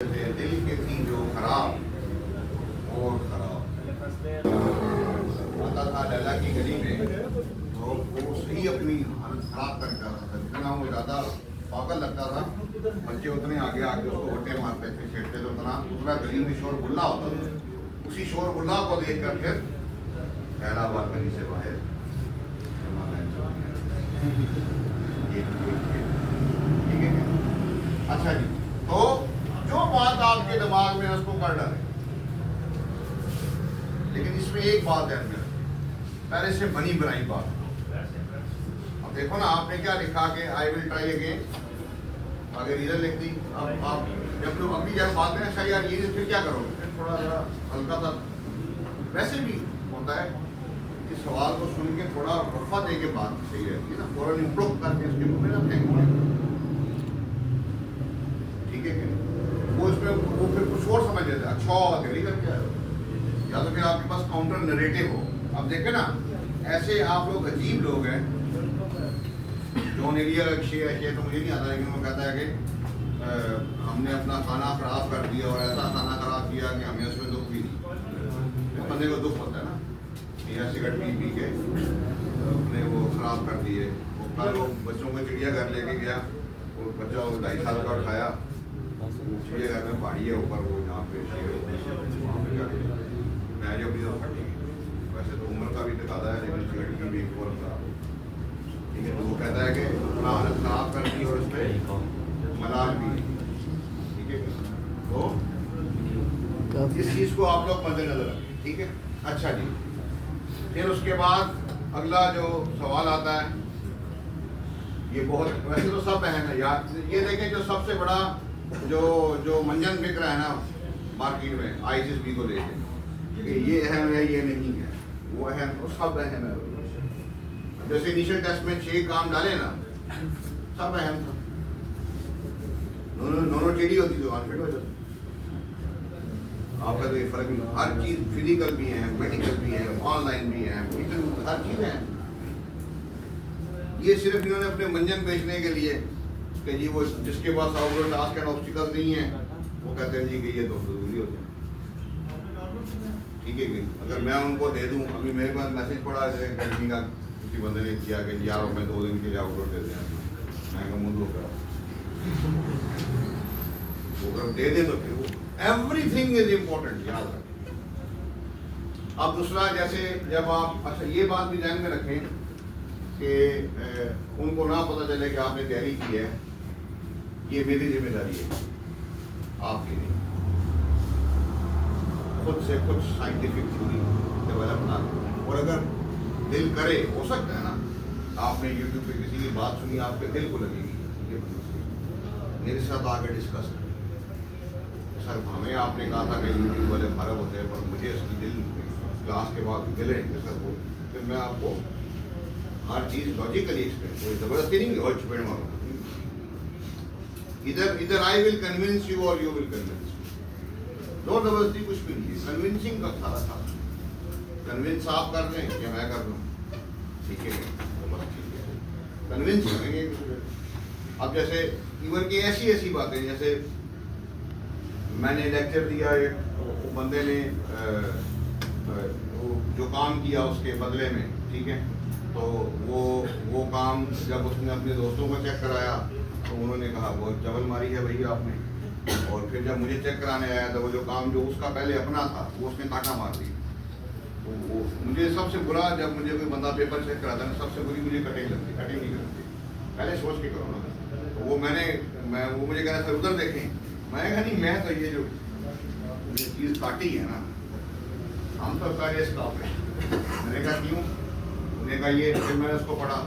दिल के थी जो खराब और खराब आता था लैला की गली में, तो वो सही अपनी हालत खराब कर रहा था। जितना वो ज़्यादा पागल लगता था, बच्चे उतने आगे आके उसको वोटे मारते थे, छेड़ते थे, उतना पूरा गली में शोर गुल्ला होता था। उसी शोर गुल्ला को देख कर फिर लैला बालकनी से बाहर ठीक है। अच्छा जी, तो जो बात आपके दिमाग में है उसको कर डालें, लेकिन इसमें एक बात है, पहले से बनी बनाई बात। अब देखो ना, आपने क्या लिखा कि आई विल ट्राई अगेन, आगे रीजन लिख दी। अब आप जब लोग अभी जब बात करें, अच्छा यार ये फिर क्या करोगे, फिर थोड़ा सा हल्का सा वैसे भी होता है कि सवाल को सुन के थोड़ा वफा दे के बात सही रहती है ना, फौरन इम्प्रूव करके उसके मुंह में ना फेंक, ठीक है क्या? वो इसमें वो फिर कुछ और समझ लेते हैं, अच्छा अकेली करके आए हो, या तो फिर आपके पास काउंटर नरेटिव हो। अब देखे ना, ऐसे आप लोग अजीब लोग हैं। जॉन एलिया का शेर तो मुझे नहीं आता, लेकिन वो कहता है कि हमने अपना खाना खराब कर दिया और ऐसा खाना खराब किया कि हमें उसमें दुख भी नहीं। बंदे को दुख होता है ना, या सिगरेट पी के अपने वो खराब कर दिए। वो कल वो बच्चों को चिड़ियाघर लेके गया, वो बच्चा 2.5 साल का उठाया, चिड़ियाघर में पहाड़ी है ऊपर, वो जहाँ पे वहाँ पे जाके मैं जो भी फटी। वैसे तो उम्र का भी तकादा है, लेकिन सिगरेट की भी एक और खराब, ठीक है। तो वो कहता है कि अपना हालत खराब कर दी और उस पर मलाल भी, ठीक है। तो इस चीज़ को आप लोग मद्देनजर रखें, ठीक है। अच्छा जी, फिर उसके बाद अगला जो सवाल आता है, ये बहुत वैसे तो सब अहम है यार। ये देखें, जो सबसे बड़ा जो मंजन बिक रहा है ना मार्केट में ISSB को लेके, कि ये अहम है ये नहीं है, वो अहम, वो सब अहम है। जैसे इनिशियल टेस्ट में 6 काम डाले ना, सब अहम था। दोनों टेढ़ी होती तो अनफिट हो जाती। आपका तो ये फर्क नहीं, हर चीज फिजिकल भी है, मेडिकल भी है, ऑनलाइन भी है, हर चीज है। ये सिर्फ इन्होंने अपने मंजन बेचने के लिए कि जी वो जिसके पास आउटडोर टास्क एंड ऑब्स्टिकल्स नहीं है, वो कहते हैं जी कि ये तो जरूरी होता है, ठीक है कि अगर मैं उनको दे दूं, अभी मेरे पास मैसेज पड़ा है कंपनी का, किसी बंदे ने किया कि यार मैं 2 दिन के लिए आउटडोर दे दें, मैं कहूँ मुंह धोकर वो अगर दे दे तो फिर वो एवरीथिंग इज इम्पोर्टेंट, याद रखें। अब दूसरा, जैसे जब आप, अच्छा ये बात भी ध्यान में रखें कि उनको ना पता चले कि आपने तैयारी की है, ये मेरी जिम्मेदारी है, आपकी नहीं। खुद से कुछ साइंटिफिक थ्योरी डेवलप ना, और अगर दिल करे, हो सकता है ना आपने यूट्यूब पे किसी की बात सुनी, आपके दिल को लगेगी, ये मेरे साथ आकर डिस्कस करें। सर हमें आपने कहा था कि यूट्यूब वाले खराब होते हैं, पर मुझे इसकी दिल क्लास के बाद मिले सर वो, फिर मैं आपको हर चीज़ लॉजिकली एक्सप्लेन, कोई ज़बरदस्ती नहीं और एक्सप्लेन मारूँ। इधर आई विल कन्विंस यू और यू विल कन्विंस, दो ज़बरदस्ती कुछ भी नहीं है, कन्विंसिंग का सारा था। कन्विंस आप कर रहे हैं या मैं कर रहा हूँ, ठीक है, तो बस ठीक है, कन्विंस करेंगे। अब जैसे इवन की ऐसी बातें, जैसे मैंने लेक्चर दिया, एक बंदे ने वो जो काम किया उसके बदले में, ठीक है, तो वो काम जब उसने अपने दोस्तों को चेक कराया तो उन्होंने कहा बहुत चवल मारी है भैया आपने, और फिर जब मुझे चेक कराने आया तो वो जो काम जो उसका पहले अपना था वो उसने काटा मार दी। तो वो मुझे सबसे बुरा, जब मुझे कोई बंदा पेपर चेक कराता है, सबसे बुरी मुझे कटिंग लगती, कटिंग नहीं करती, पहले सोच के करो ना। तो वो वो मुझे कह रहा सर उधर देखें, मैं कहा नहीं, मैं तो ये जो चीज़ काटी है ना, हम तो कार्य इसका ऑपरेशन। मैंने कहा क्यों, उन्होंने कहा ये, फिर मैंने उसको पढ़ा,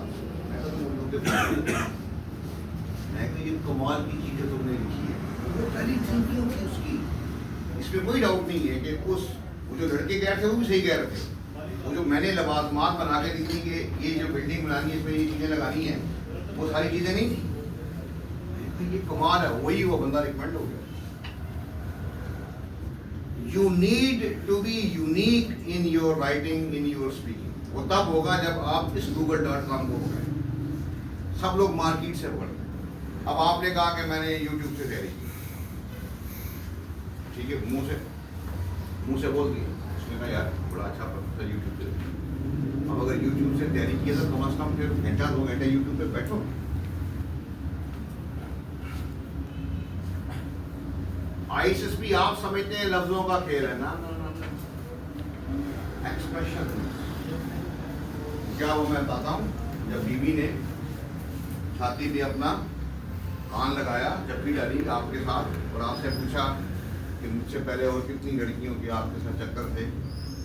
मैं कहा ये कमाल की चीज़ें तुमने लिखी है, वो पहली थिंकिंग होगी उसकी, इसमें कोई डाउट नहीं है कि वो जो लड़के कह रहे थे वो भी सही कह रहे थे। वो जो मैंने लवाजमात बना के दी थी कि ये जो बिल्डिंग बनानी है इसमें ये चीज़ें लगानी है, वो सारी चीज़ें नहीं थी। ये कमाल है, वही वो बंदा रिकमेंड हो गया। You need to be unique in your writing, in your speaking. वो तब होगा जब आप इस google.com को पढ़ें। सब लोग मार्केट से पढ़ते हैं। अब आपने कहा कि मैंने YouTube से तैयारी की, ठीक है, मुंह से बोल दिया। उसने कहा यार बड़ा अच्छा प्रोफेसर यूट्यूब पे। अब अगर यूट्यूब से तैयारी किया तो कम से कम फिर घंटा 2 घंटे यूट्यूब पे बैठो। आईएसएसपी आप समझते हैं लफ्जों का खेल है ना, एक्सप्रेशन। क्या वो मैं बताता हूँ, जब बीवी ने छाती पे अपना कान लगाया, जबकि डाली आपके साथ, और आपसे पूछा कि मुझसे पहले और कितनी लड़कियों के आपके साथ चक्कर थे,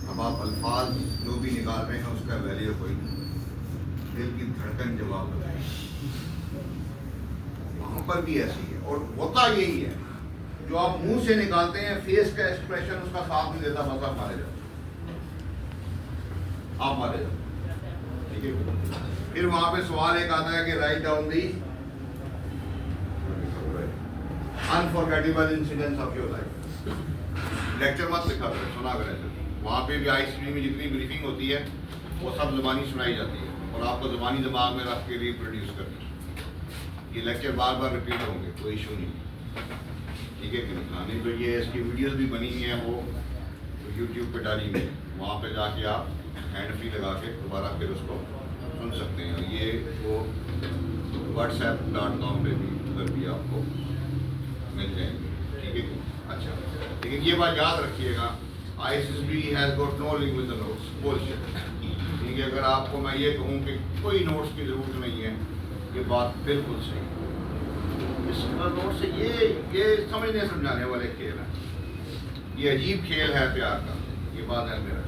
अब आप अल्फाज जो भी निकाल रहे हैं उसका वैल्यू कोई नहीं, दिल की धड़कन जवाब बताए। वहाँ पर भी ऐसी है, और होता यही है, जो आप मुंह से निकालते हैं फेस का एक्सप्रेशन उसका साथ नहीं देता, बस आप मारे जाओ, आप मारे जाओ। ठीक है, फिर वहां पे सवाल एक आता है कि right down the unforgettable incidents of your life. Lecture मत लिखा करें, सुना करें। वहाँ पे भी आईएसपी में जितनी ब्रीफिंग होती है वो सब ज़बानी सुनाई जाती है, और आपको ज़बानी दिमाग में रख के रिप्रोड्यूस करनी है। ये लेक्चर बार बार रिपीट होंगे, कोई इशू नहीं। ठीक है कि नहीं तो ये इसकी वीडियोस भी बनी हुई हैं, वो यूट्यूब पे डाली हुई है, वहाँ पे जाके आप हैंड फ्री लगा के दोबारा फिर उसको सुन सकते हैं। ये वो whatsapp.com पे भी उधर भी आपको मिल जाएंगे। ठीक है, अच्छा, लेकिन ये बात याद रखिएगा, ISSB has got no link with the notes, bullshit. ठीक है, अगर आपको मैं ये कहूँ कि कोई नोट्स की ज़रूरत नहीं है, ये बात बिल्कुल सही है। इसका नोट से ये समझने समझाने वाले खेल है, ये अजीब खेल है प्यार का, ये बात है मेरा।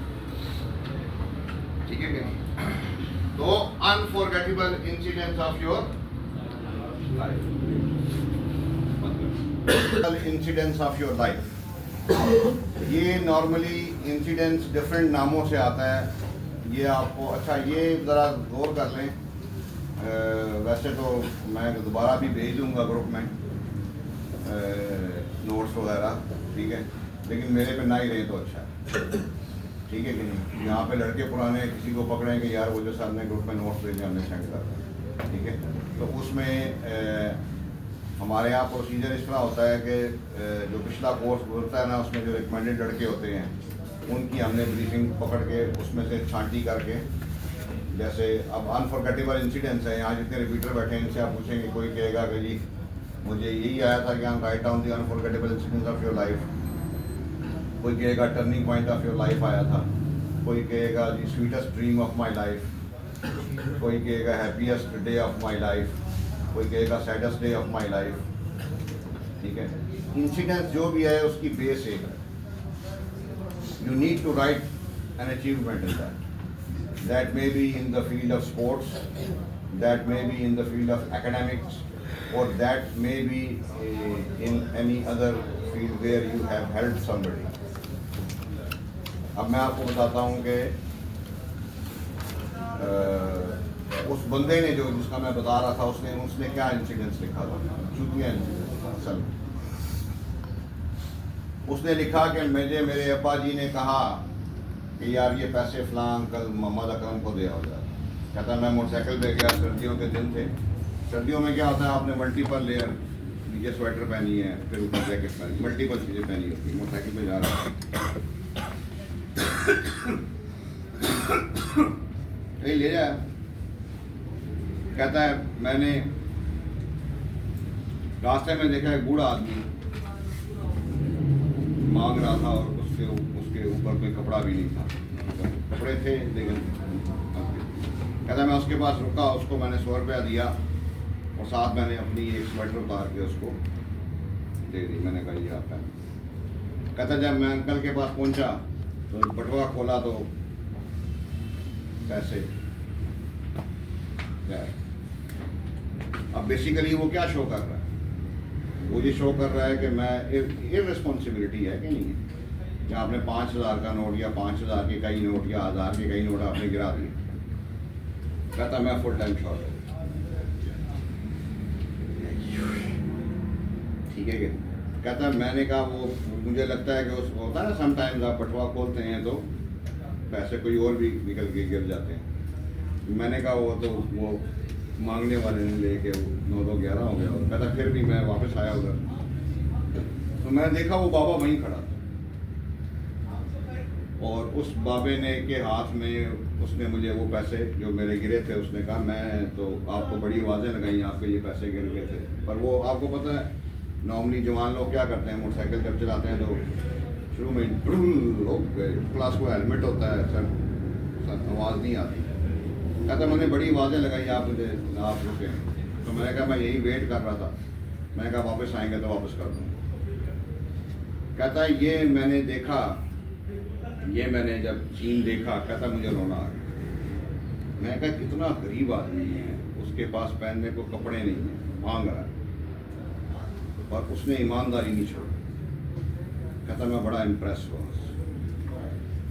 ठीक है कि नहीं? तो unforgettable incidents of your life, मतलब इंसिडेंट्स ऑफ योर लाइफ, ये नॉर्मली इंसिडेंट्स डिफरेंट नामों से आता है। ये आपको अच्छा, ये ज़रा गौर कर लें। वैसे तो मैं दोबारा भी भेज दूंगा ग्रुप में नोट्स वगैरह, ठीक है, लेकिन मेरे पे ना ही रहे तो अच्छा है। ठीक है कि नहीं? यहाँ पे लड़के पुराने किसी को पकड़ें कि यार वो जो सर ने ग्रुप में नोट्स भेजे हमने सेंड कर दिया, ठीक है, तो उसमें हमारे यहाँ प्रोसीजर इस तरह होता है कि जो पिछला कोर्स होता है ना, उसमें जो रिकमेंडेड लड़के होते हैं उनकी हमने ब्रीफिंग पकड़ के उसमें से छांटी करके, जैसे अब अनफॉरगेटेबल इंसिडेंट्स हैं, यहाँ जितने रिपीटर बैठे हैं इनसे आप पूछेंगे, कोई कहेगा कि जी मुझे यही आया था कि हम write down the unforgettable incidents of your life, कोई कहेगा turning point of your life आया था, कोई कहेगा the sweetest dream of my life, कोई कहेगा happiest day of my life, कोई कहेगा saddest day of my life. ठीक है, इंसिडेंट जो भी है उसकी बेस एक है, you need to write an achievement in that, that may be in the field of sports, that may be in the field of academics, or that may be in any other field where you have helped somebody. अब मैं आपको बताता हूँ कि उस बंदे ने जो जिसका मैं बता रहा था उसने क्या इंसिडेंट्स लिखा था, चूतिया इंसिडेंट्स असल। उसने लिखा कि मेरे अब्बा जी ने कहा कि यार ये पैसे फलां अंकल मोहम्मद अकरम को दे आओ यार। कहता मैं मोटरसाइकिल पे गया, सर्दियों के दिन थे। सर्दियों में क्या होता है, आपने मल्टीपल लेयर, नीचे स्वेटर पहनी है, फिर ऊपर जैकेट पहनी, मल्टीपल चीज़ें पहनी होती है, मोटरसाइकिल पे जा रहा है। कहीं ले जाए, कहता है मैंने रास्ते में देखा एक बूढ़ा आदमी मांग रहा था और उसके ऊपर कोई कपड़ा भी नहीं था, कपड़े थे लेकिन। कहता मैं उसके पास रुका, उसको मैंने 100 रुपया दिया और साथ मैंने अपनी एक स्वेटर उतार के उसको दे दी। मैंने कहा ये आपका। कहता जब मैं अंकल के पास पहुंचा तो बटुआ खोला तो पैसे। अब बेसिकली वो क्या शो कर रहा है, वो ये शो कर रहा है कि मैं इररिस्पॉन्सिबिलिटी है कि नहीं है, कि आपने 5000 का नोट या 5000 के कई नोट या 1000 के कई नोट आपने गिरा दिए। कहता मैं फुल टाइम शॉर्ट हूँ। ठीक है कि कहता मैंने कहा वो मुझे लगता है कि उसको होता है ना, समटाइम्स आप बटुआ खोलते हैं तो पैसे कोई और भी निकल के गिर जाते हैं। मैंने कहा वो तो वो मांगने वाले ने लेके 9 2 11 हो गया। कहता फिर भी मैं वापस आया उधर, तो तो मैंने देखा वो बाबा वहीं खड़ा था, और उस बाबे ने के हाथ में उसने मुझे वो पैसे जो मेरे गिरे थे, उसने कहा मैं तो आपको बड़ी आवाज़ें लगाई, आपके ये पैसे गिर गए थे। पर वो आपको पता है नॉर्मली जवान लोग क्या करते हैं, मोटरसाइकिल जब चलाते हैं तो शुरू में प्लस को हेलमेट होता है, सर आवाज़ नहीं आती। कहता मैंने बड़ी आवाज़ें लगाई, आप मुझे आप रुके। तो मैंने कहा मैं यही वेट कर रहा था, मैंने कहा वापस आएंगे तो वापस कर दूँगा। कहता है ये मैंने देखा, ये मैंने जब चीन देखा, कहता मुझे रोना आ गया। मैं कहा कितना गरीब आदमी है, उसके पास पहनने को कपड़े नहीं है, मांग रहा है, और उसने ईमानदारी नहीं छोड़ी। कहता मैं बड़ा इम्प्रेस हुआ।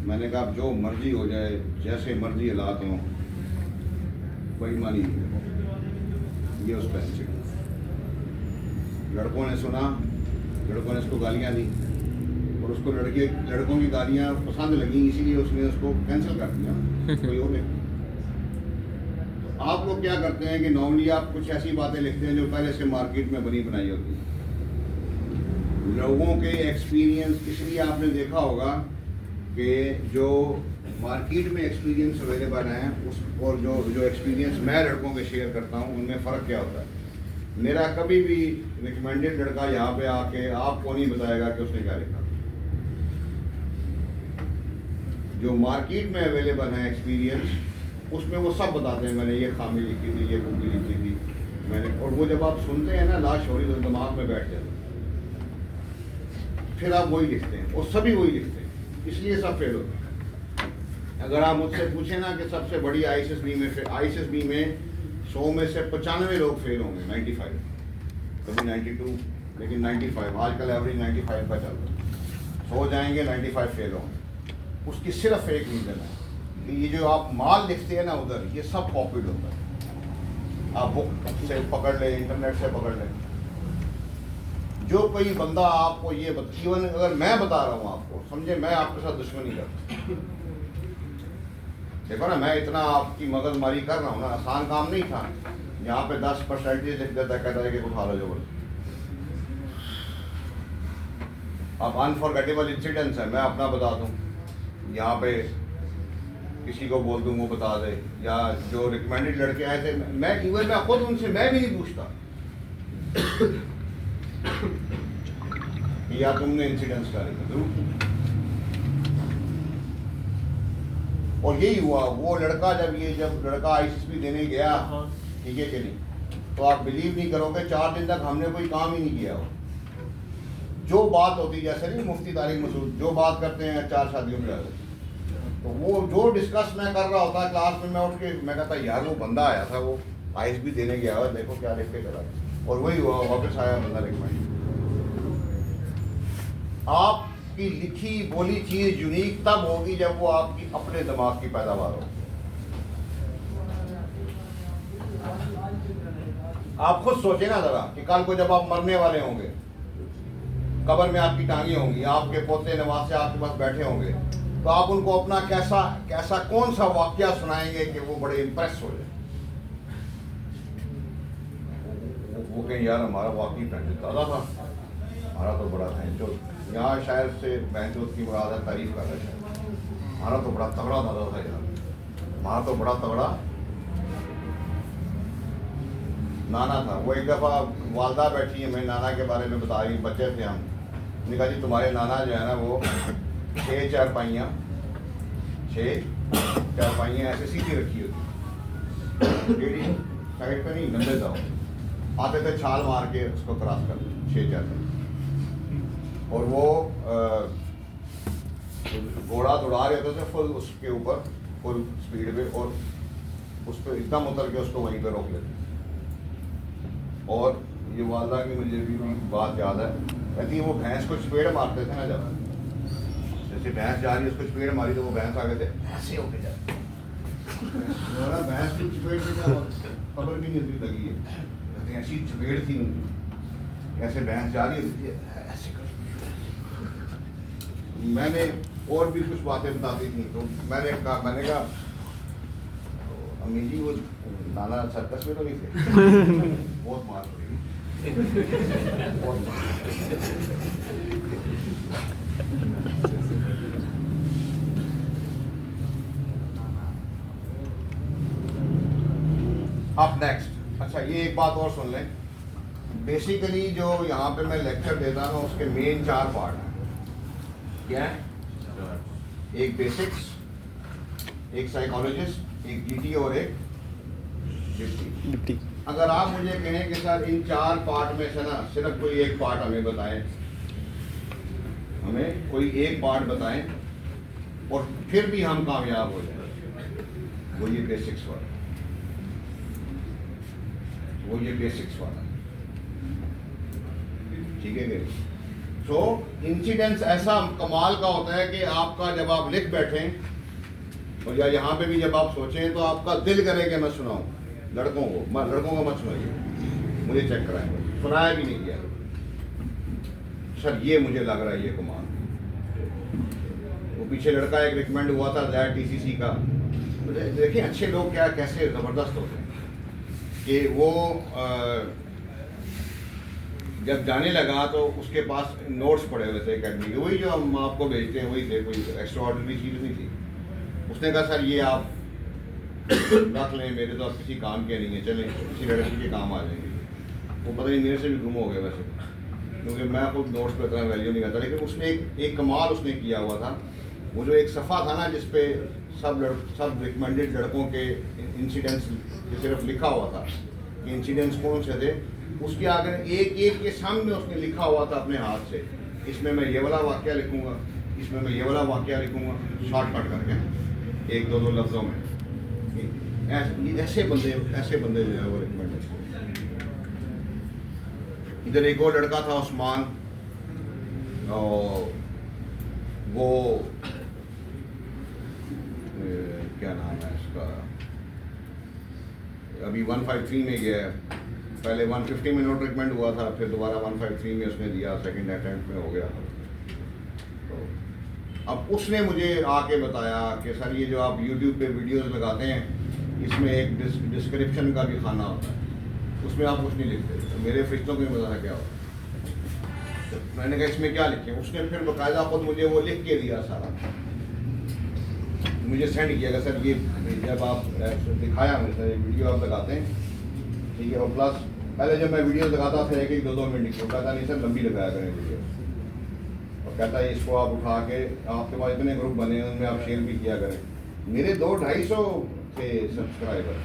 मैंने कहा अब जो मर्जी हो जाए, जैसे मर्जी हालात हों, बेईमानी नहीं। ये उस पर इंसिडेंट, लड़कों ने सुना, लड़कों ने इसको गालियाँ दी, और उसको लड़कों की गालियाँ पसंद लगी, इसीलिए उसने उसको कैंसिल कर दिया, कोई और नहीं। तो आप लोग क्या करते हैं कि नॉर्मली आप कुछ ऐसी बातें लिखते हैं जो पहले से मार्केट में बनी बनाई होती है। लोगों के एक्सपीरियंस, इसलिए आपने देखा होगा कि जो मार्केट में एक्सपीरियंस अवेलेबल हैं उस और जो एक्सपीरियंस मैं लड़कों के शेयर करता हूँ, उनमें फ़र्क क्या होता है। मेरा कभी भी रिकमेंडेड लड़का यहाँ पे आके आपको नहीं बताएगा कि उसने क्या लिखा। जो मार्केट में अवेलेबल है एक्सपीरियंस, उसमें वो सब बताते हैं मैंने ये खामी लिखी थी, ये खूबी लिखी थी मैंने। और वो जब आप सुनते हैं ना, लाश हो रही तो दिमाग में बैठ जाता है, फिर आप वही लिखते हैं, और सभी वही लिखते हैं, इसलिए सब फेल होते हैं। अगर आप मुझसे पूछें ना कि सबसे बड़ी आईएसएसबी में 100 में से 95 लोग फेल होंगे, 95, कभी 92, लेकिन 95 आजकल एवरेज 95 का चलता है। 100 जाएंगे, 95 फेल होंगे। उसकी सिर्फ एक रीज़न है कि ये जो आप माल लिखते हैं ना उधर, ये सब कॉपीड होता है। आप बुक से पकड़ लें, इंटरनेट से पकड़ लें, जो कोई बंदा आपको ये इवन अगर मैं बता रहा हूँ आपको, समझे मैं आपके साथ दुश्मनी करता। देखो ना, मैं इतना आपकी मगजमारी कर रहा हूँ ना, आसान काम नहीं था। यहाँ पे 10% लिख देता, कहता है कि उठा लो जो बोले। अब अनफॉरगेटेबल इंसिडेंट्स है, मैं अपना बता दूँ, यहाँ पे किसी को बोल दूँ वो बता दे, या जो रिकमेंडेड लड़के आए थे, मैं इवन मैं खुद उनसे मैं भी नहीं पूछता या तुमने इंसिडेंट्स करेंगे। और यही हुआ, वो लड़का जब लड़का आईएसएसबी देने गया, ठीक है कि नहीं, तो आप बिलीव नहीं करोगे 4 दिन तक हमने कोई काम ही नहीं किया। हो जो बात होती, जैसे नहीं मुफ्ती तारिक मसूद जो बात करते हैं 4 शादियों में, तो वो जो डिस्कस मैं कर रहा होता क्लास में, मैं उठ के मैं कहता यार वो बंदा आया था, वो आईएसएसबी देने गया हुआ, देखो क्या लिख के करा। और वही हुआ, वापस आया बंदा रिकमेंड। आपकी लिखी बोली चीज यूनिक तब होगी जब वो आपकी अपने दिमाग की पैदावार हो। आप खुद सोचे ना जरा कि कल को जब आप मरने वाले होंगे, कब्र में आपकी टांगे होंगी, आपके पोते नवासे आपके पास बैठे होंगे, तो आप उनको अपना कैसा कौन सा वाकया सुनाएंगे कि वो बड़े इंप्रेस हो जाए। वो कहें यार हमारा वाकई ताज़ा था, हमारा तो बड़ा था जो यहाँ शायद से बहनचोद की बड़ा तारीफ कर रहे थे, हमारा तो बड़ा तगड़ा दादा था यार, हमारा तो बड़ा तगड़ा नाना था। वो एक दफ़ा वालदा बैठी है, मैं नाना के बारे में बता रही, बच्चे थे हम, ने कहा जी तुम्हारे नाना जो है ना वो 6 चारपाइयाँ ऐसे सीधी रखी होती, टेढ़ी साइड पे नहीं, गंदे जाओ आते थे, छाल मार के उसको क्रॉस कर 6 चारपाई। और वो घोड़ा दौड़ा रहे होते थे फुल उसके ऊपर, फुल स्पीड पे, और उस पर एकदम उतर के उसको वहीं पे रोक लेते। और ये वालदा की मुझे भी बात याद है, कहती वो भैंस को चपेड़ मारते थे ना, जब जैसे भैंस जा रही है उसको चपेड़ मारी तो वो भैंस आगे थे ऐसे होके जाते, भैंस की चपेड़ से क्या खबर भी नहीं लगी है, ऐसी चपेड़ थी उनकी, ऐसे भैंस जा रही है ऐसे कर। मैंने और भी कुछ बातें बताती थी, तो मैंने कहा अम्मी जी वो नाना सर्कस में तो नहीं थे बहुत मार पड़ी बहुत मार। अब नेक्स्ट, अच्छा ये एक बात और सुन लें, बेसिकली जो यहाँ पे मैं लेक्चर देता हूँ उसके मेन 4 पार्ट हैं। क्या है? एक बेसिक्स, एक साइकोलॉजिस्ट, एक जीटी और एक डिप्टी। अगर आप मुझे कहें कि सर इन 4 पार्ट में से ना सिर्फ कोई एक पार्ट हमें बताएं, हमें कोई एक पार्ट बताएं और फिर भी हम कामयाब हो जाए, वो ये बेसिक्स वाला, वो ये बेसिक्स वाला, ठीक है कि? तो इंसिडेंस ऐसा कमाल का होता है कि आपका जब आप लिख बैठें और या यहाँ पे भी जब आप सोचें तो आपका दिल करे कि मैं सुनाऊं लड़कों को मत सुनाइए, मुझे चेक कराएं, सुनाया भी नहीं किया सर, ये मुझे लग रहा है ये कमाल। वो पीछे लड़का एक रिकमेंड हुआ था ज़ैड टीसीसी का, देखिए अच्छे लोग क्या कैसे ज़बरदस्त होते हैं कि वो जब जाने लगा तो उसके पास नोट्स पड़े हुए थे अकेडमी के, वही जो हम आपको भेजते हैं वही थे, कोई एक्स्ट्रा ऑर्डिनरी चीज़ नहीं थी। उसने कहा सर ये आप रख लें, मेरे तो आप किसी काम के नहीं है, चलें किसी लड़की के काम आ जाएंगे। वो पता नहीं मेरे से भी गुम हो गया वैसे, क्योंकि मैं खुद नोट्स पर इतना वैल्यू नहीं करता, लेकिन उसने एक कमाल उसने किया हुआ था। वो जो एक सफ़ा था ना जिसपे सब रिकमेंडेड लड़कों के इंसिडेंट्स सिर्फ लिखा हुआ था कि इंसिडेंट्स कौन से थे, उसके आगे एक एक के सामने उसने लिखा हुआ था अपने हाथ से, इसमें मैं ये वाला वाक़या लिखूंगा, इसमें मैं ये वाला वाक़या लिखूंगा, शॉर्टकट करके 1-2 लफ्ज़ों में। ऐसे बंदे जो है वो रिकमेंडेड। इधर एक और लड़का था उस्मान, वो क्या नाम है इसका, अभी 153 में गया है, पहले 150 में नोट रिकमेंड हुआ था, फिर दोबारा 153 में उसने दिया, सेकंड अटेम्प्ट में हो गया। तो अब उसने मुझे आके बताया कि सर ये जो आप YouTube पे वीडियोस लगाते हैं इसमें एक डिस्क्रिप्शन का भी खाना होता है, उसमें आप कुछ नहीं लिखते, तो मेरे फरिश्तों को बताना क्या होता है। तो मैंने कहा इसमें क्या लिखें, उसने फिर बाकायदा खुद मुझे वो लिख के दिया सारा, मुझे सेंड किया कि सर ये जब आप दिखाया मुझे सर ये वीडियो आप लगाते हैं, ठीक है, और प्लस पहले जब मैं वीडियो लगाता था 1-2 मिनट की, वो कहता नहीं सर लंबी लगाया करें वीडियो, और कहता है इसको आप उठा के आपके पास इतने ग्रुप बने हैं उनमें आप शेयर भी किया करें। मेरे 200-250 थे सब्सक्राइबर,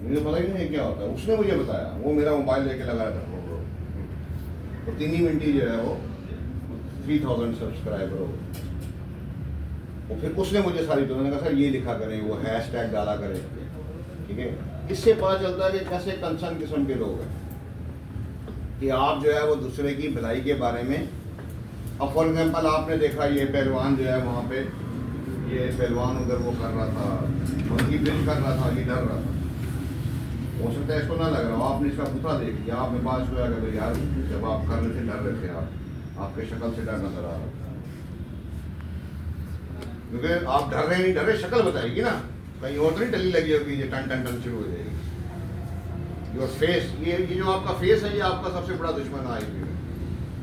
मुझे पता ही नहीं क्या होता है, उसने मुझे बताया, वो मेरा मोबाइल लेके लगाया था तो 3 ही मिनट ही जो है वो 3000 सब्सक्राइबर हो। और फिर उसने मुझे सारी तो मैंने कहा सर ये लिखा करें, वो हैशटैग डाला करें, ठीक है। इससे पता चलता है कि कैसे कंसर्न किस्म के लोग हैं कि आप जो है वो दूसरे की भलाई के बारे में। अब फॉर एग्जाम्पल आपने देखा ये पहलवान जो है वहाँ पे, ये पहलवान उधर वो कर रहा था, उनकी बिल कर रहा था, ये डर रहा था, हो सकता है इसको ना लग रहा हो, आपने इसका पुतला देख लिया, आपने बात सुना कि यार जब आप करने से डर रहे थे, आपके शक्ल से डर नजर आ रहा था, क्योंकि आप डर रहे नहीं, डर रहे शक्ल बताएगी ना, कहीं और तो नहीं टली लगी होगी ये टन टन टन शुरू हो जाएगी। योर फेस, ये जो आपका फेस है ये आपका सबसे बड़ा दुश्मन है,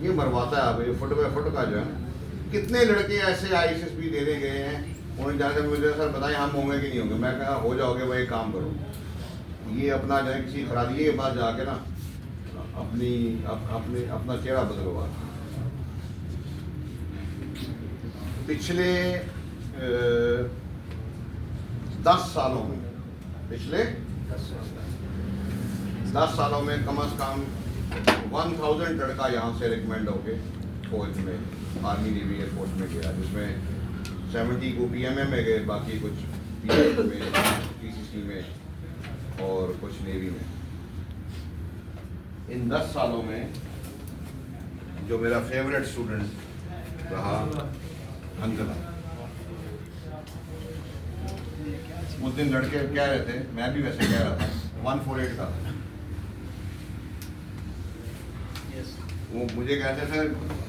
ये मरवाता है आप, ये फुट बाय फुट का जो है। कितने लड़के ऐसे ISSB देने गए हैं, उन्हें जाकर मुझे सर बताएं हम होंगे कि नहीं होंगे, मैं कहा हो जाओगे, वही काम करो, ये अपना जो है किसी खरादिए के पास जाके ना अपना चेहरा बदलवा। पिछले 10 सालों में, पिछले 10 सालों में कम से कम 1000 लड़का यहाँ से रिकमेंड होके फौज में, आर्मी नेवी एयरफोर्स में गया, जिसमें 70 को PMM में गए, बाकी कुछ PF में, PCC में और कुछ नेवी में। इन 10 सालों में जो मेरा फेवरेट स्टूडेंट रहा अंजना, उस दिन लड़के कह रहे थे, मैं भी वैसे कह रहा था, 148 का वो मुझे कहते थे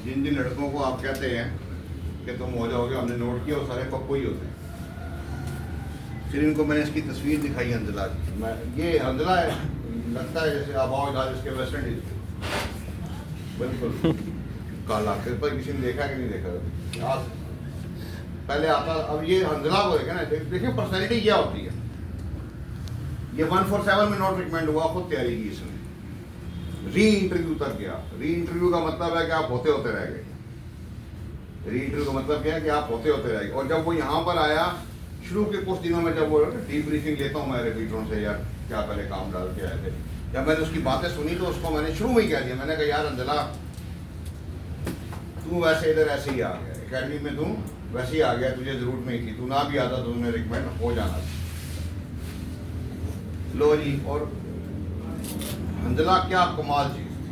जिन लड़कों को आप कहते हैं कि तुम हो जाओगे, हमने नोट किया वो सारे पप्पू ही होते हैं। फिर इनको मैंने इसकी तस्वीर दिखाई अंजला की, मैं ये अंजला है, लगता है जैसे आबाओ इलाज इसके वेस्ट इंडीज, बिल्कुल काला, फिर पर किसी ने देखा कि नहीं देखा आज पहले आता। अब ये अंजला को देखे ना, देखिए पर्सनैलिटी क्या होती है, ये 147 में नॉट रिकमेंड हुआ, खुद तैयारी की इसने, री इंटरव्यू तक गया। री इंटरव्यू का मतलब है कि आप होते होते रह गए। री इंटरव्यू का मतलब क्या है कि आप होते होते रह गए। और जब वो यहाँ पर आया शुरू के कुछ दिनों में, जब वो डीप ब्रीफिंग लेता हूँ मैं रिपीटरों से, यार क्या पहले काम डाल के आए थे, जब मैंने उसकी बातें सुनी तो उसको मैंने शुरू में ही कह दिया, मैंने कहा यार अंजला तू वैसे इधर ऐसे ही आ गया, एकेडमी में तू वैसे ही आ गया, तुझे जरूरत नहीं थी, तू ना भी आता तो तुम्हें रिकमेंड हो जाना था। लो जी, और अंजला क्या कमाल चीज थी।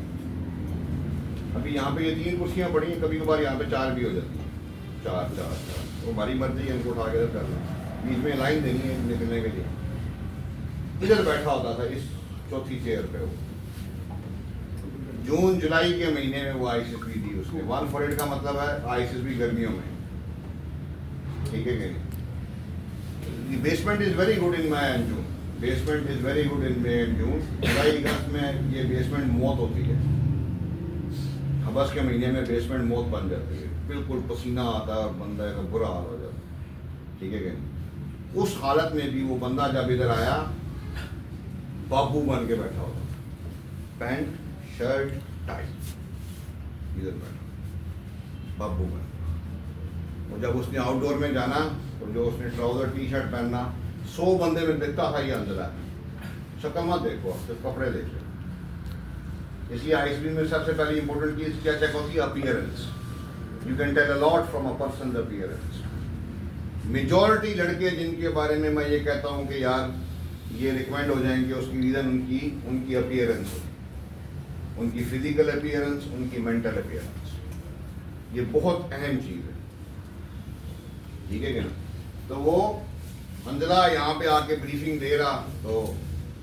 अभी यहाँ पे ये 3 कुर्सियां पड़ी हैं, कभी कभार यहाँ पे 4 भी हो जाती हैं, 4 वो हमारी मर्जी है, इनको उठा के इधर करना, बीच में लाइन देनी है निकलने के लिए। इधर बैठा होता था इस चौथी चेयर पे वो। जून जुलाई के महीने में वो आईसीएसबी दी उसने। 148 का मतलब है आईसीएसबी गर्मियों में, ठीक है कि नहीं। Basement is very good in May and June, basement is very good in May and June. जुलाई अगस्त में ये बेसमेंट मौत होती है, हबस के महीने में बेसमेंट मौत बन जाती है, बिल्कुल पसीना आता है और बंदा का बुरा हाल हो जाता है, ठीक है कि नहीं। उस हालत में भी वो बंदा जब इधर आया बाबू बन के बैठा होता, पैंट शर्ट टाई, इधर बैठा बाबू बन। और जब उसने आउटडोर में जाना तो जो उसने ट्राउजर टी शर्ट पहनना, 100 बंदे में दिखता था ये अंदर। शक्ल मत देखो, सिर्फ कपड़े देखो। इसलिए आईएसबी में सबसे पहले इंपॉर्टेंट चीज क्या चेक होती है? Appearance. You can tell a lot from a person the appearance. Majority लड़के जिनके बारे में मैं ये कहता हूँ कि यार ये रिकमेंड हो जाएंगे, उसकी रीजन उनकी अपीयरेंस होती है, उनकी फिजिकल अपीयरेंस, उनकी मेंटल अपीयरेंस। ये बहुत अहम चीज है, ठीक है क्या? तो वो अंजला यहाँ पे आके ब्रीफिंग दे रहा, तो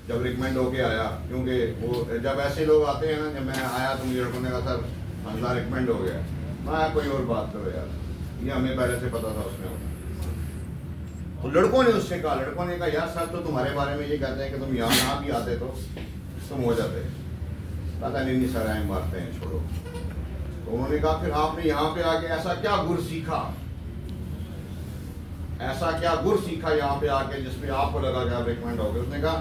जब रिकमेंड होके आया, क्योंकि वो जब ऐसे लोग आते हैं ना, जब मैं आया तो मुझे लड़कों ने कहा सर अंजला रिकमेंड हो गया। मैं कोई और बात करो यार, ये हमें पहले से पता था उसमें। तो लड़कों ने उससे कहा, लड़कों ने कहा यार सर तो तुम्हारे बारे में ये कहते हैं कि तुम यहाँ ना भी आते तो तुम हो जाते। पता नहीं सर आए मारते हैं, छोड़ो। तो उन्होंने कहा फिर आपने यहाँ पे आके ऐसा क्या गुर सीखा, ऐसा क्या गुर सीखा यहाँ पे आके जिसपे आपको लगा कि आप रिकमेंड हो गए? उसने कहा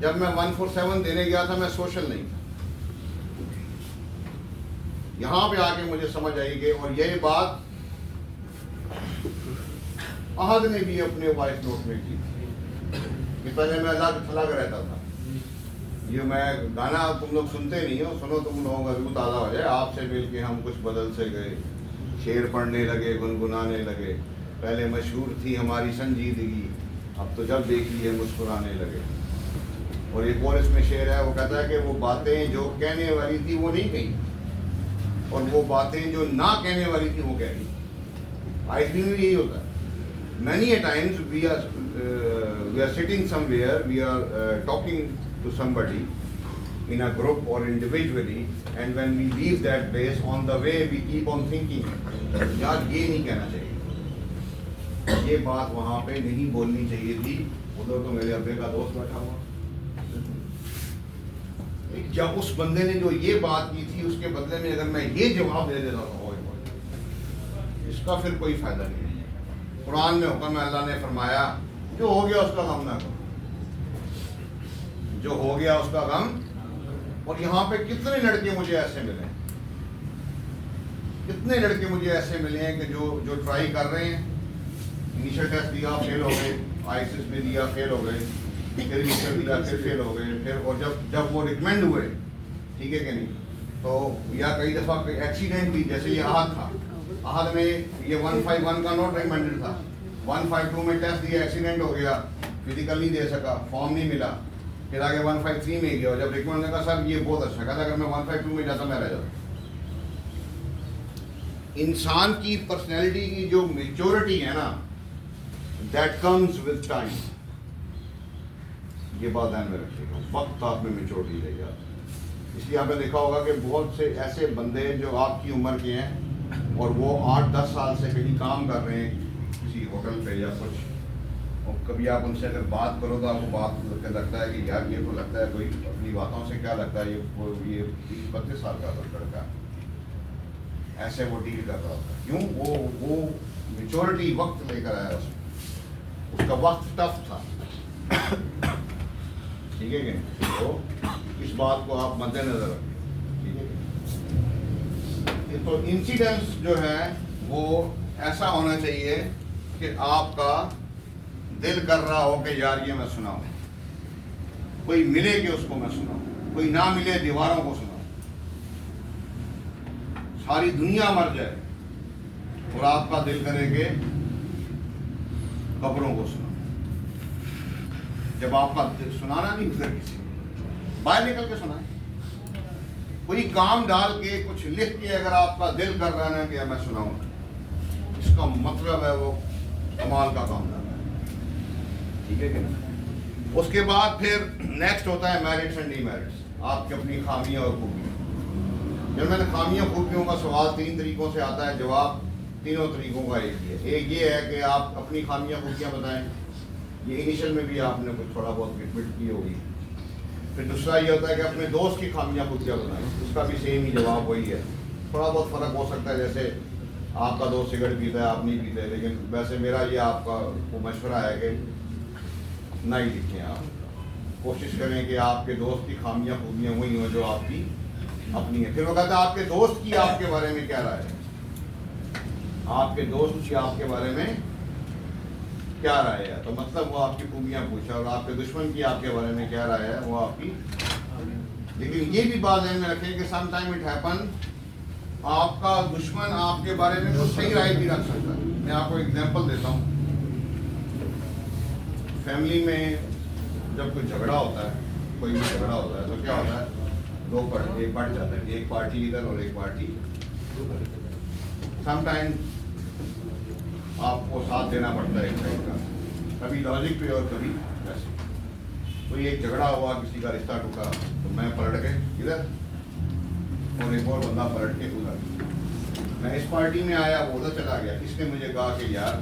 जब मैं 147 देने गया था मैं सोशल नहीं था, यहाँ पे आके मुझे समझ आई कि, और यही बात अहद ने भी अपने वॉइस नोट में की कि पहले मैं अलग थलग रहता था। ये मैं गाना तुम लोग सुनते नहीं हो, सुनो तुम लोगों का रूह ताज़ा हो जाए। आपसे मिल के हम कुछ बदल से गए, शेर पढ़ने लगे, गुनगुनाने लगे। पहले मशहूर थी हमारी संजीदगी, अब तो जब देखी है मुस्कुराने लगे। और एक और इसमें शेर है, वो कहता है कि वो बातें जो कहने वाली थी वो नहीं कही, और वो बातें जो ना कहने वाली थी वो कह दी। आईएसबी में यही होता है। Many a times we are sitting somewhere, we are talking to somebody in a group or individually, and when we leave that place, on the way we keep on thinking, यार ये नहीं कहना चाहिए, ये बात वहाँ पे नहीं बोलनी चाहिए थी, उधर तो मेरे अब्बे का दोस्त बैठा हुआ। जब उस बंदे ने जो ये बात की थी उसके बदले में अगर मैं ये जवाब दे देता था, इसका फिर कोई फायदा नहीं है। कुरान में हुक्म है, अल्लाह ने फरमाया जो हो गया उसका गम ना करो, जो हो गया उसका गम। और यहाँ पे कितने लड़के मुझे ऐसे मिले, कितने लड़के मुझे ऐसे मिले हैं कि जो ट्राई कर रहे हैं, इनिशियल टेस्ट दिया फेल हो गए, आईसीएस में दिया फेल हो गए, फिर इनिशियल दिया फिर फेल हो गए, फिर और जब वो रिकमेंड हुए, ठीक है कि नहीं, तो या कई दफ़ा एक्सीडेंट भी, जैसे ये आहद था, आहद में ये 151 का नोट रिकमेंडेड था, 152 में टेस्ट दिया, एक्सीडेंट हो गया, फिजिकल नहीं दे सका, फॉर्म नहीं मिला, फिर आगे 153 में गया। और जब रिकमेंड ने कहा सर ये बहुत अच्छा, कहता अगर मैं 152 में जाता मैं रह जाता। इंसान की पर्सनैलिटी की जो मेच्योरिटी है ना, दैट कम्स विद टाइम। ये बात ध्यान में रखिएगा, वक्त आप में मेच्योरिटी ले जाता है। इसलिए आपने देखा होगा कि बहुत से ऐसे बंदे जो आपकी उम्र के हैं और वो 8-10 साल से कहीं काम कर रहे हैं किसी होटल पे या कुछ, और कभी आप उनसे अगर बात करो तो आपको बात लगता है कि यार ये तो लगता है कोई अपनी बातों से क्या लगता है ये 30-32 साल का लड़का ऐसे वो डील कर रहा होता है। क्यों? वो मेच्योरिटी वक्त लेकर आया उसमें, उसका वक्त टफ था। ठीक है कि नहीं? तो इस बात को आप मद्देनजर रखें, ठीक है कि नहीं? तो इंसिडेंस जो है वो ऐसा होना चाहिए कि आपका दिल कर रहा हो कि यार ये मैं सुनाऊं, कोई मिले कि उसको मैं सुनाऊं, कोई ना मिले दीवारों को सुनाऊं, सारी दुनिया मर जाए और आपका दिल करे कि खबरों को सुनाओ। जब आपका दिल सुनाना नहीं उधर किसी बाहर निकल के सुनाए, कोई काम डाल के कुछ लिख के अगर आपका दिल कर रहा है कि मैं सुनाऊं, इसका मतलब है वो कमाल का काम कर रहा है, ठीक है कि नहीं? उसके बाद फिर नेक्स्ट होता है मेरिट्स एंड डीमेरिट्स, आपकी अपनी खामियां और खूबियां। जब मैंने खामियां खूबियों का सवाल 3 तरीकों से आता है, जवाब तीनों तरीकों का एक ये है कि आप अपनी खामियां खूबियां बताएं, ये इनिशियल में भी आपने कुछ थोड़ा बहुत एडमिट की होगी। फिर दूसरा ये होता है कि अपने दोस्त की खामियां खूबियां बताएं, उसका भी सेम ही जवाब वही है, थोड़ा बहुत फ़र्क हो सकता है, जैसे आपका दोस्त सिगरेट पीता है, आप नहीं पीते, लेकिन वैसे मेरा ये आपका वो मशवरा है कि नहीं लिखें, आप कोशिश करें कि आपके दोस्त की खामियां खूबियां वही हों जो आपकी अपनी है। फिर वो कहता है आपके दोस्त की आपके बारे में क्या राय है, आपके दोस्त की आपके बारे में क्या राय है, तो मतलब वो आपकी खूबियां पूछा, और आपके दुश्मन की आपके बारे में क्या राय है, वो आपकी। लेकिन ये भी बात ध्यान में रखें कि सम टाइम इट हैपन, आपका दुश्मन आपके बारे में कुछ सही राय भी रख सकता है। मैं आपको एग्जांपल देता हूँ, फैमिली में जब कोई झगड़ा होता है, कोई भी झगड़ा होता है, तो क्या होता है, एक पार्टी जाता है, एक पार्टी इधर और एक पार्टी। समटाइम आपको साथ देना पड़ता है एक साइड का, कभी लॉजिक पे और कभी वैसे। कोई एक झगड़ा हुआ, किसी का रिश्ता टूटा, तो मैं पलट के इधर और एक और बंदा पलट के उधर। मैं इस पार्टी में आया, वो उधर चला गया। इसने मुझे कहा कि यार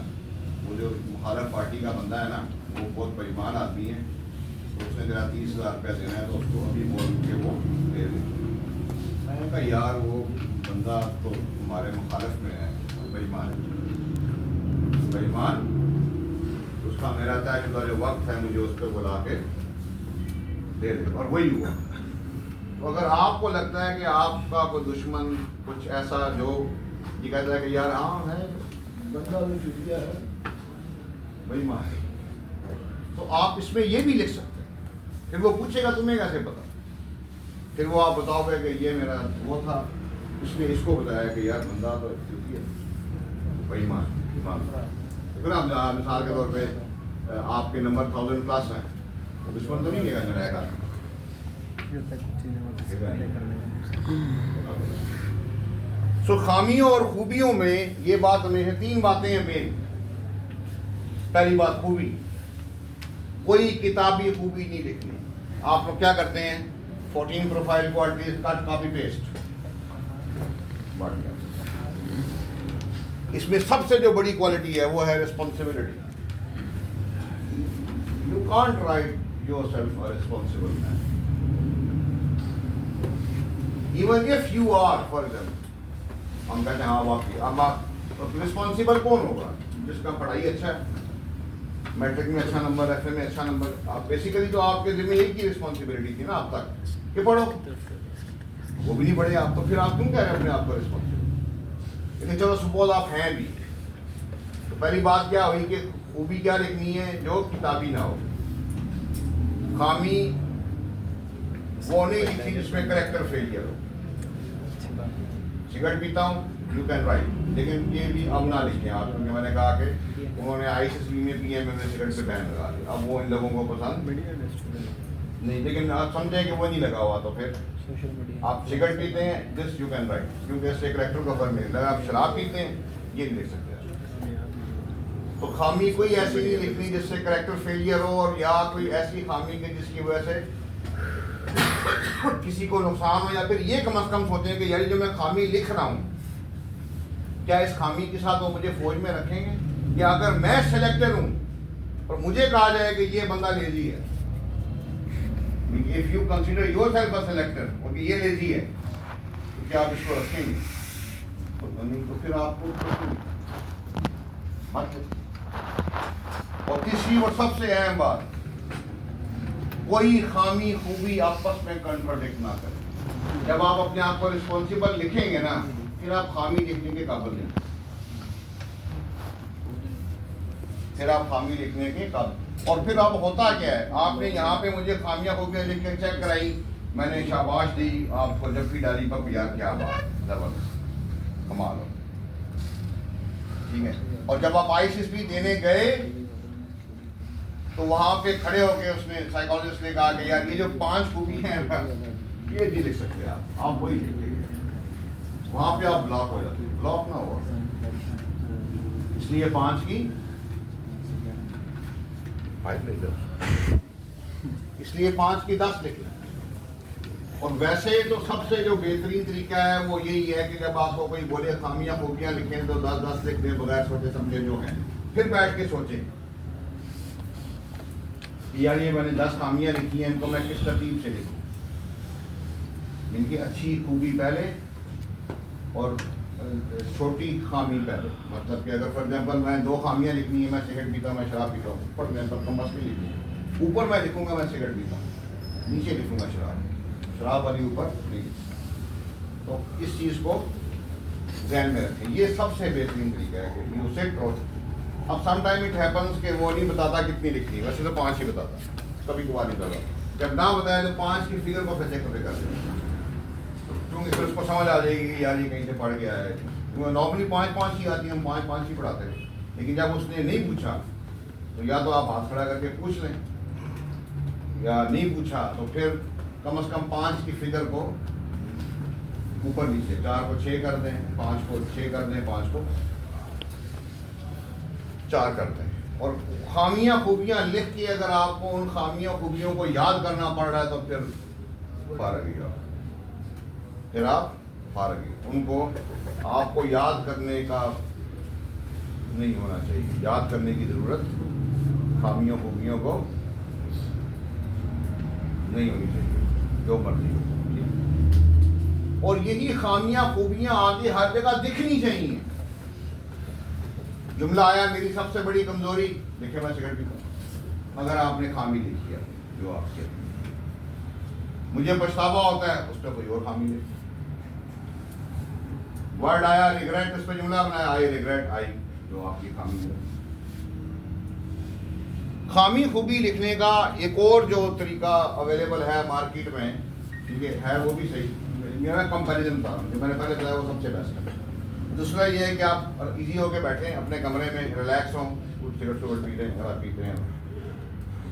वो जो मुखालिफ पार्टी का बंदा है ना, वो बहुत बेईमान आदमी है, तो उसने तेरा 30,000 रुपया देना है, तो उसको अभी बोल के वो दे दे। मैंने कहा यार वो बंदा तो हमारे मुखालिफ में है, बेईमान है, बेईमान, उसका मेरा तयशुदा जो वक्त है मुझे उस पर बुला के दे दे। और वही हुआ। तो अगर आपको लगता है कि आपका कोई दुश्मन कुछ ऐसा जो ये कहता है कि यार हाँ है बंदा भी चुटिया है, बेईमान है, तो आप इसमें ये भी लिख सकते हैं। फिर वो पूछेगा तुम्हें कैसे पता, फिर वो आप बताओगे कि ये मेरा वो था, उसने इसको बताया कि यार बंदा तो चुटिया बेईमान ईमानदार। फिर आप मिसाल के तौर पे आपके नंबर 1000+ हैं, तो दुश्मन तो नहीं रहेगा। सो खामियों और खूबियों में ये बात हमें 3 बातें हैं मेन। पहली बात खूबी, कोई किताबी खूबी नहीं लिखनी। आप लोग क्या करते हैं, 14 प्रोफाइल को एटलीस्ट कट कॉपी पेस्ट। इसमें सबसे जो बड़ी क्वालिटी है वो है responsibility. You can't write yourself a responsible man, even if you are, for example हम कहते हैं हाँ वाकई अब रिस्पॉन्सिबल कौन होगा, जिसका पढ़ाई अच्छा है, मैट्रिक में अच्छा नंबर, एफए में अच्छा नंबर। आप बेसिकली तो आपके जिम्मे एक ही रिस्पॉन्सिबिलिटी थी ना आप तक कि पढ़ो, वो भी नहीं पढ़े आप, तो फिर आप क्यों कह रहे हैं अपने आप को रिस्पॉन्सिबल। लेकिन चलो सपोज आप हैं भी, तो पहली बात क्या हुई कि खूबी क्या लिखनी है जो किताबी ना हो, खामी वो नहीं लिखी जिसमें करेक्टर फेलियर हो। सिगरेट पीता हूँ, यू कैन राइट, लेकिन ये भी अब ना लिखें आप, क्योंकि मैंने कहा कि उन्होंने ICC में PM में सिगरेट पे बैन लगा दिया, अब वो इन लोगों को पसंद नहीं। लेकिन आप समझे कि वो नहीं लगा हुआ, तो फिर आप सिगरेट पीते हैं, दिस यू कैन राइट, क्योंकि इससे करेक्टर का फर्क नहीं। अगर आप शराब पीते हैं, ये नहीं लिख सकते। तो खामी कोई ऐसी नहीं लिखनी जिससे करेक्टर फेलियर हो, और या कोई ऐसी खामी के जिसकी वजह से किसी को नुकसान हो, या फिर ये कम से कम सोचें कि यार जो मैं खामी लिख रहा हूँ, क्या इस खामी के साथ वो मुझे फौज में रखेंगे, या अगर मैं सिलेक्टर हूँ और मुझे कहा जाए कि ये बंदा लेजी है, if you consider yourself a selector और ये लेजी है, तो क्या आप इसको रखेंगे? तो फिर आपको मत। और तीसरी और सबसे अहम बात, कोई खामी खूबी आपस में कंट्राडिक्ट ना करें। जब आप अपने आप को रिस्पॉन्सिबल लिखेंगे ना, फिर आप खामी लिखने के काबिल नहीं, फिर आप खामी लिखने के काबिल। और फिर अब होता क्या है, आपने यहाँ पे मुझे खामियां खूबियां लिख के चेक कराई, मैंने शाबाश दी आपको, जब भी डाली पर यार क्या बात, जबरदस्त, कमाल हो, ठीक है। और जब आप ICSP देने गए तो वहां पे खड़े होके उसने, साइकोलॉजिस्ट ने कहा कि यार ये जो 5 खूबी हैं ये नहीं लिख सकते आप वही लिख देंगे, वहां पे आप ब्लॉक हो जाते, ब्लॉक ना हो, इसलिए 5 की 5 लिख दो, इसलिए 5 की 10 लिख लें। और वैसे तो सबसे जो बेहतरीन तरीका है वो यही है कि जब आपको कोई बोले खामियां खूबियां लिखें तो 10 लिख दें बगैर सोचे समझे जो है, फिर बैठ के सोचें यार ये मैंने 10 खामियां लिखी हैं, इनको मैं किस तरतीब से लिखूं, इनकी अच्छी खूबी पहले और छोटी खामी पहले। मतलब कि अगर फॉर एग्जाम्पल मैं 2 खामियां लिखनी है, मैं सिगरेट पीता, मैं शराब पीता हूँ, फॉर एग्जाम्पल कम मस्त लिखनी है, ऊपर मैं लिखूंगा मैं सिगरेट पीता हूँ, नीचे लिखूंगा शराब वाली ऊपर नहीं। तो इस चीज़ को ध्यान में रखें, ये सबसे बेहतरीन तरीका है कि उसे क्रोच। अब सम टाइम इट हैपन्स कि वो नहीं बताता कितनी लिखनी है, वैसे तो 5 ही बताता, कभी कभार नहीं बताता, जब ना बताया तो 5 की फिगर को फिर चेक कर देगा, क्योंकि फिर उसको समझ आ जाएगी कि यार ये कहीं से पढ़ गया है। नॉर्मली 5 ही आती है, हम 5 ही पढ़ाते हैं, लेकिन जब उसने नहीं पूछा तो या तो आप हाथ खड़ा करके पूछ लें, या नहीं पूछा तो फिर कम से कम 5 की फिगर को ऊपर नीचे, 4 को 6 कर दें, 5 को 6 कर दें, 5 को 4 कर दें। और खामियां खूबियां लिख के अगर आपको उन खामियां खूबियों को याद करना पड़ रहा है तो फिर फारग ही आप, फिर आप फारग ही, उनको आपको याद करने का नहीं होना चाहिए, याद करने की ज़रूरत खामियों खूबियों को नहीं होनी चाहिए, जो मर्जी हो। और यही खामियां खूबियां आगे हर जगह दिखनी चाहिए। जुमला आया मेरी सबसे बड़ी कमजोरी, देखिए मैं सिगरेट पीता हूं, अगर आपने खामी लिखी है जो आपके, मुझे पछतावा होता है, उस पर कोई और खामी लिखी। वर्ड आया रिग्रेट, उस पर जुमला बनाया आई रिग्रेट, आई जो आपकी खामी है। खामी खूबी लिखने का एक और जो तरीका अवेलेबल है मार्केट में, ठीक है वो भी सही, मेरा कंपैरिजन था जो मैंने पहले बताया वो सबसे बेस्ट है। दूसरा ये है कि आप इजी होके बैठें अपने कमरे में, रिलैक्स हों, कुछ सिगरेट पी लें, अगर पीते हैं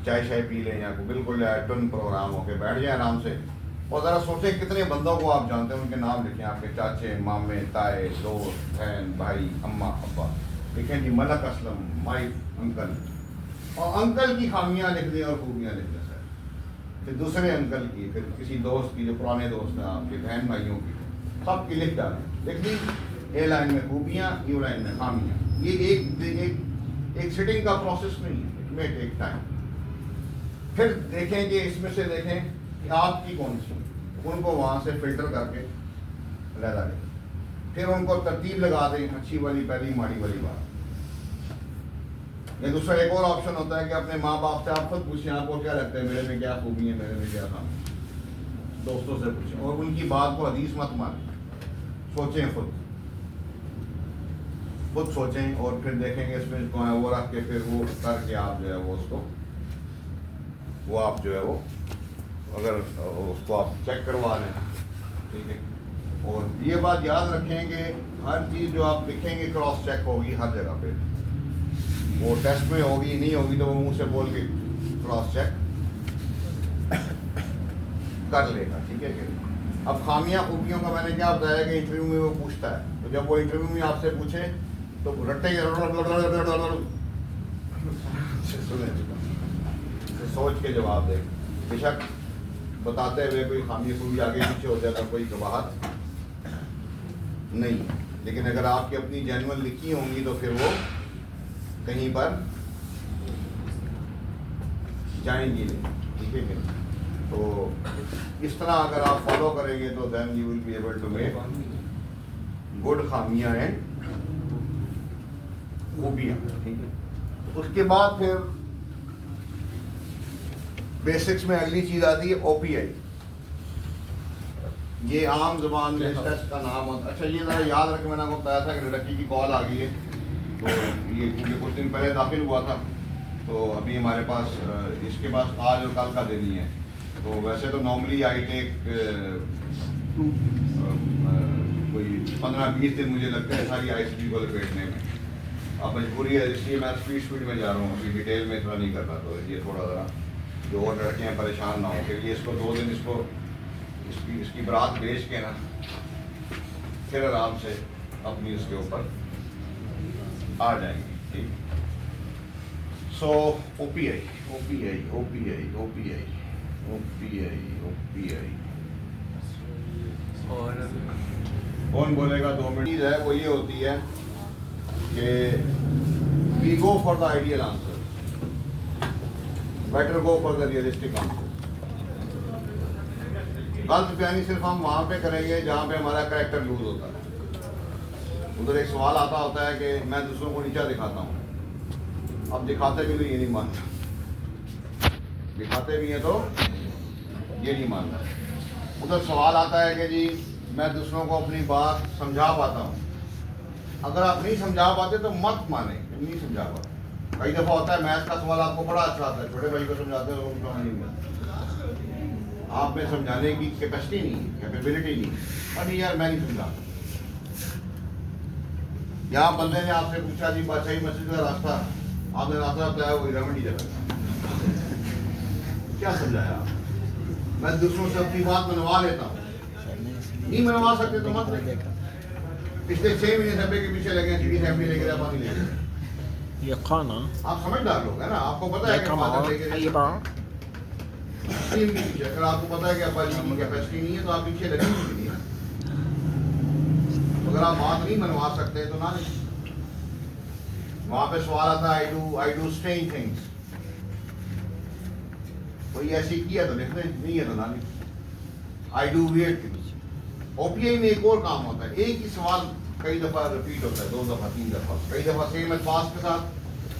चाय पी लें, या बिल्कुल टन प्रोग्राम होके बैठ जाए आराम से, और ज़रा सोचें कितने बंदों को आप जानते हैं, उनके नाम लिखें, आपके चाचे, मामे, ताए, दोस्त, बहन, भाई, अम्मा, अब्बा, लिखें जी मलक असलम, वाइफ, अंकल, और अंकल की खामियां लिख दें और खूबियां लिख दें सर, फिर दूसरे अंकल की, फिर किसी दोस्त की जो पुराने दोस्त हैं आपके, बहन भाइयों की, सबकी लिख डालें, लिख दी ए लाइन में खूबियाँ, यू लाइन में खामियाँ। ये एक सिटिंग का प्रोसेस नहीं है, इट मे टेक टाइम। फिर देखें कि इसमें से देखें कि आपकी कौन सी, उनको वहाँ से फिल्टर करके लगा दें, फिर उनको तरतीब लगा दें, अच्छी वाली पहली, माड़ी वाली बात। या दूसरा एक और ऑप्शन होता है कि अपने माँ बाप से आप खुद पूछें, आपको क्या लगता है मेरे में क्या खूबी है, मेरे में क्या खामी, दोस्तों से पूछें, और उनकी बात को हदीस मत मानें, सोचें खुद सोचें, और फिर देखेंगे इसमें जो है वो रख के फिर वो करके आप जो है वो उसको वो आप जो है वो अगर उसको आप चेक करवा लें, ठीक है। और ये बात याद रखें कि हर चीज़ जो आप लिखेंगे क्रॉस चेक होगी हर जगह पे, वो टेस्ट में होगी, नहीं होगी तो वो मुंह से बोल के क्रॉस चेक कर लेगा, ठीक है। अब खामियां खूबियों का मैंने क्या बताया कि इंटरव्यू में वो पूछता है, तो जब वो इंटरव्यू में आपसे पूछे तो रट्टे सोच के जवाब दे, बेशक बताते हुए कोई खामी खूबी आगे पीछे हो जाता कोई गवाहत नहीं, लेकिन अगर आपकी अपनी जेन्युइन लिखी होंगी तो फिर वो कहीं पर जाएंगी नहीं, ठीक है। तो इस तरह अगर आप फॉलो करेंगे तो then you will be able to make good खामियां एंड खूबियां, ठीक है। उसके बाद फिर बेसिक्स में अगली चीज़ आती है ओपीआई। ये आम जुबान में इस टेस्ट का नाम होता है। अच्छा ये ज़रा याद रखें, मैंने आपको बताया था कि लड़की की कॉल आ गई है, तो ये क्योंकि कुछ दिन पहले दाखिल हुआ था, तो अभी हमारे पास इसके पास आज और कल का दिन ही है। तो वैसे तो नॉर्मली आई टेक कोई 15-20 दिन मुझे लगता है सारी ICP को लपेटने में। अब मजबूरी है, इसलिए मैं स्पीड में जा रहा हूँ, अभी डिटेल में इतना नहीं कर रहा। तो ये थोड़ा ज़रा जो और लड़के हैं परेशान ना हो, कि ये इसको 2 दिन इसकी बारात भेज के ना फिर आराम से अपनी उसके ऊपर आ जाएंगे। ठीक। So OPI OPI OPI OPI OPI OPI और कौन बोलेगा 2 मिनट? चीज़ है वो ये होती है कि we go for the ideal answer, better go for the realistic answer. गलत बयानी सिर्फ हम वहाँ पे करेंगे जहाँ पे हमारा कैरेक्टर लूज होता है। उधर एक सवाल आता होता है कि मैं दूसरों को नीचा दिखाता हूँ, अब दिखाते भी तो ये नहीं मानता, दिखाते भी हैं तो ये नहीं मानता। उधर सवाल आता है कि जी मैं दूसरों को अपनी बात समझा पाता हूँ, अगर आप नहीं समझा पाते तो मत माने, नहीं समझा पाते। कई दफ़ा होता है मैथ्स का सवाल आपको बड़ा अच्छा आता है, छोटे भाई को समझाते हो उनको नहीं मिलता, आप में समझाने की कैपेसिटी नहीं, कैपेबिलिटी नहीं। अरे यार मैं नहीं समझा। यहाँ बंदे ने आपसे पूछा जी बादशाही मस्जिद का रास्ता, आपने रास्ता बताया वो हिरामंडी जगह, क्या समझाया आप? मैं दूसरों से अपनी बात मनवा लेता हूँ, नहीं मनवा सकते तो मत लेके। पिछले 6 महीने सभ्य के पीछे लगे, सिटी फैमिली लेके जा, पानी लेके। ये खाना आप समझदार लोग है ना, आपको पता है कि फादर लेके पीछे, अगर आपको पता है कि अब्बा जी की कैपेसिटी नहीं है तो आप पीछे लगेंगे नहीं। अगर आप बात नहीं मनवा सकते तो ना नहीं। वहां पे सवाल आता है आई डू स्ट्रेंज थिंग्स, कोई ऐसी किया तो लिख दें, नहीं है तो ना नहीं। I do weird things. OPI में एक और काम होता है, एक ही सवाल कई दफा रिपीट होता है, 2 दफा 3 दफा, कई दफा सेम अल्फाज के साथ,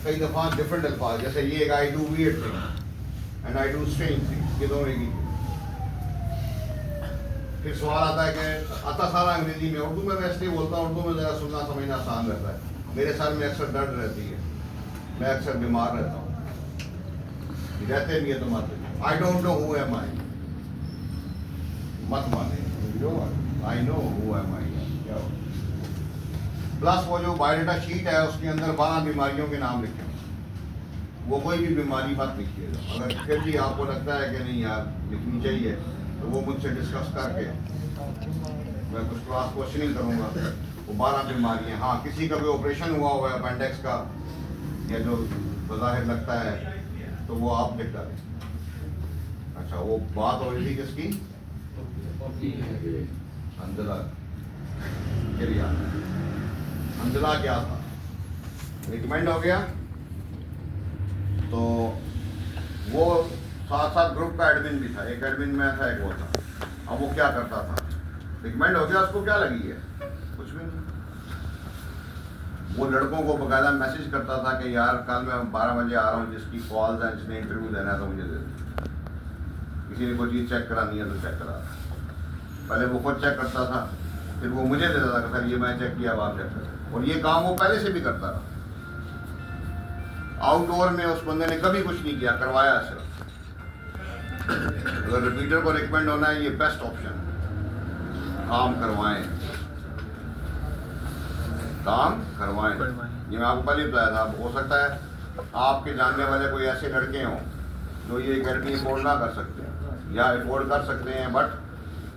कई दफा डिफरेंट अल्फाज। जैसे ये एक I do weird things and I do strange things, ये दोनों एक ही। फिर सवाल आता है कि आता सारा अंग्रेजी में, उर्दू में मैं इसलिए बोलता हूँ, उर्दू में ज़रा सुनना समझना आसान रहता है। मेरे सर में अक्सर दर्द रहती है, मैं अक्सर बीमार रहता हूँ, रहते भी है तो मत। I don't know who am I, मत माने, I know who am I. क्या हो प्लस वो जो बायोडाटा शीट है उसके अंदर 12 बीमारियों के नाम लिखे, वो कोई भी बीमारी मत लिखिएगा। अगर फिर भी आपको लगता है कि नहीं यार लिखनी चाहिए तो वो मुझसे डिस्कस करके मैं कुछ क्रॉस क्वेश्चनिंग करूँगा। वो 12 बीमारियाँ, हाँ किसी का भी ऑपरेशन हुआ है अपेंडिक्स का या जो बज़ाहिर लगता है तो वो आप लिख डालें। अच्छा वो बात हो रही थी किसकी? अंजला के लिए। अंजला क्या था, रिकमेंड हो गया तो वो साथ साथ ग्रुप का एडमिन भी था, एक एडमिन में था एक वो था। अब वो क्या करता था, रिकमेंड हो गया, उसको क्या लगी है, कुछ भी नहीं। वो लड़कों को बकायदा मैसेज करता था कि यार कल मैं 12 बजे आ रहा हूँ, जिसकी कॉल्स है जिसने इंटरव्यू देना है तो मुझे दे दो। किसी ने कोई चीज़ चेक करानी है तो चेक करा। पहले वो खुद चेक करता था, फिर वो मुझे देता था कि सर ये मैं चेक किया, आप चेक करें। और ये काम वो पहले से भी करता रहा। आउटडोर में उस बंदे ने कभी कुछ नहीं किया, करवाया सिर्फ। अगर रिपीटर को रिकमेंड होना है, ये बेस्ट ऑप्शन, काम करवाएं, काम करवाएं। ये मैं आपको पहले बताया था। हो सकता है आपके जानने वाले कोई ऐसे लड़के हों जो ये एकेडमी अफोर्ड ना कर सकते हैं या अफोर्ड कर सकते हैं, but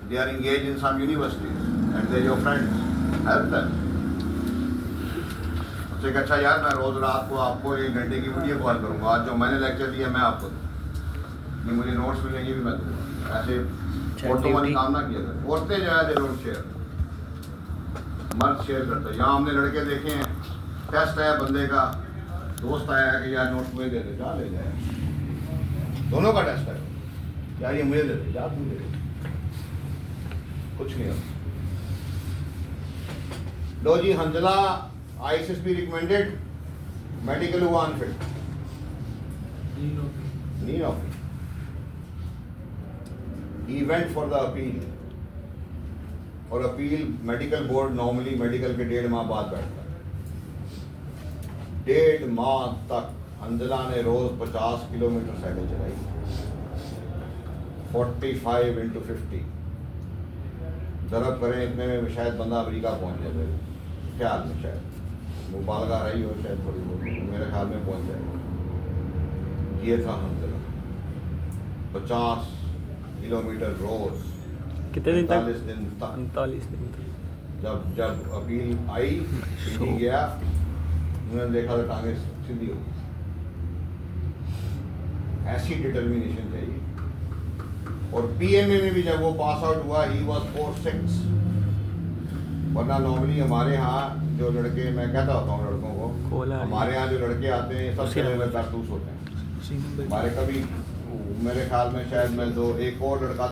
they are engage in some universities and they your friends, help them. उससे कि अच्छा यार मैं रोज़ रात को आपको 1 घंटे की वीडियो कॉल करूँगा, आज जो मैंने लेक्चर दिया मैं आपको दूँ, ये मुझे नोट्स मिलेंगे भी मैं दूँगा। ऐसे औरतों वाली काम ना किया जाए। औरतें जो है दे डोंट शेयर, मर्द शेयर करते हैं। यहाँ हमने लड़के देखे हैं, टेस्ट है बंदे का, दोस्त आया है कि यार नोट्स मुझे दे दे, जा ले जाए, दोनों का टेस्ट है यार, ये मुझे दे दे, जा तू दे दे, कुछ नहीं होता। लो जी, हंजला ISSB रिकमेंडेड, मेडिकल हुआ unfit, need of He went for the appeal. और appeal medical board normally medical के 1.5 माह बाद बैठता है। 1.5 माह तक अंजला ने रोज 50 किलोमीटर साइकिल चलाई, 45 × 50 दरब करें, इतने में शायद बंदा अमेरिका पहुंच जाए मेरे ख्याल में, शायद मुबालगा रही हो शायद थोड़ी बहुत, मेरे ख्याल में पहुंच जाएगा। ये था अंजला, 50 किलोमीटर रोज, कितने दिन तक? 45 दिन तक। 39 दिन तक। जब अपील आई, सीधी गया, उन्होंने देखा तो टांगे सीधी हो गई। ऐसी डिटर्मिनेशन चाहिए। और पीएमए में भी जब वो पास आउट हुआ, ही वाज 4-6। वरना नॉर्मली हमारे यहाँ जो लड़के, मैं कहता होता हूँ लड़कों को, हमारे यहाँ जो लड़के आते हैं सबसे ज़्यादा कारतूस होते हैं हमारे। कभी मेरे ख्याल में शायद मैं एक और लड़का